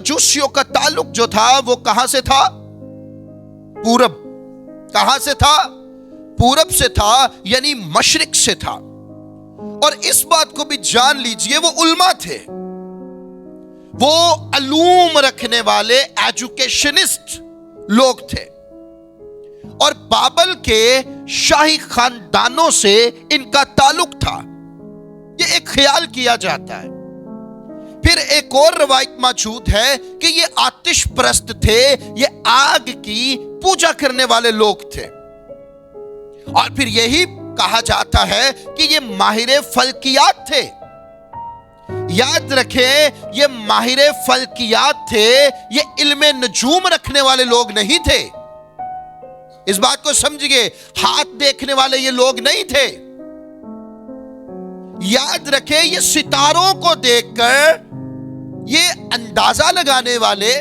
मजूसियों का ताल्लुक जो था वो कहां से था? पूरब। कहां से था? पूरब से था, यानी मशरिक से था। और इस बात को भी जान लीजिए, वो उल्मा थे, वो अलूम रखने वाले एजुकेशनिस्ट लोग थे, और बाबल के शाही खानदानों से इनका ताल्लुक था, ये एक ख्याल किया जाता है। फिर एक और रवायत मौजूद है कि ये आतिश परस्त थे, ये आग की पूजा करने वाले लोग थे। और फिर यही कहा जाता है कि ये माहिर फल्कियात थे। याद रखें, ये माहिर फल्कियात थे, ये इल्मे नजूम रखने वाले लोग नहीं थे। इस बात को समझिए, हाथ देखने वाले ये लोग नहीं थे। याद रखें, ये सितारों को देखकर ये अंदाजा लगाने वाले,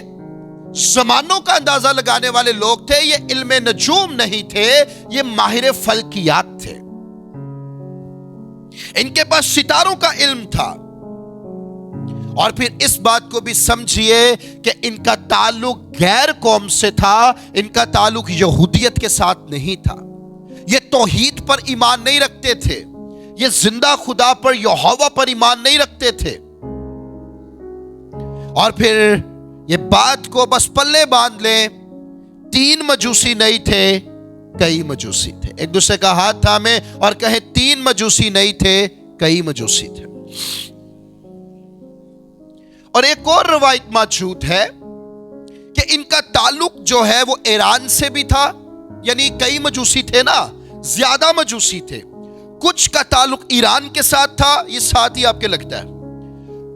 ज़मानों का अंदाजा लगाने वाले लोग थे। ये इल्मे नजूम नहीं थे, ये माहिर फल्कियात थे। इनके पास सितारों का इल्म था। और फिर इस बात को भी समझिए कि इनका ताल्लुक गैर कौम से था, इनका ताल्लुक यहूदियत के साथ नहीं था। ये तौहीद पर ईमान नहीं रखते थे, ये जिंदा खुदा पर, यहोवा पर ईमान नहीं रखते थे। और फिर ये बात को बस पल्ले बांध लें, 3 मजूसी नहीं थे, कई मजूसी थे। एक दूसरे का हाथ थामे और कहे, 3 मजूसी नहीं थे, कई मजूसी थे। और एक और रवायत मौजूद है कि इनका ताल्लुक जो है वो ईरान से भी था, यानी कई मजूसी थे ना, ज्यादा मजूसी थे। कुछ का ताल्लुक ईरान के साथ था, ये साथ ही आपके लगता है।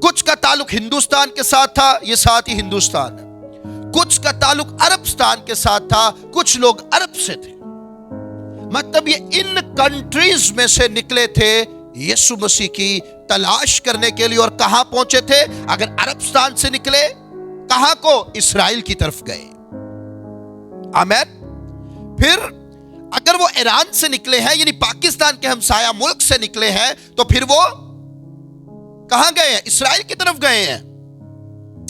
कुछ का ताल्लुक हिंदुस्तान के साथ था, ये साथ ही हिंदुस्तान है। कुछ का ताल्लुक अरबस्तान के साथ था, कुछ लोग अरब से थे। मतलब ये इन कंट्रीज में से निकले थे यीशु मसीह की तलाश करने के लिए। और कहां पहुंचे थे? अगर अरबस्तान से निकले, कहां को? इस्राएल की तरफ गए। आमीन। फिर अगर वो ईरान से निकले हैं, यानी पाकिस्तान के हमसाया मुल्क से निकले हैं, तो फिर वो कहां गए हैं? इस्राएल की तरफ गए हैं।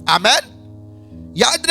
आमीन। याद रख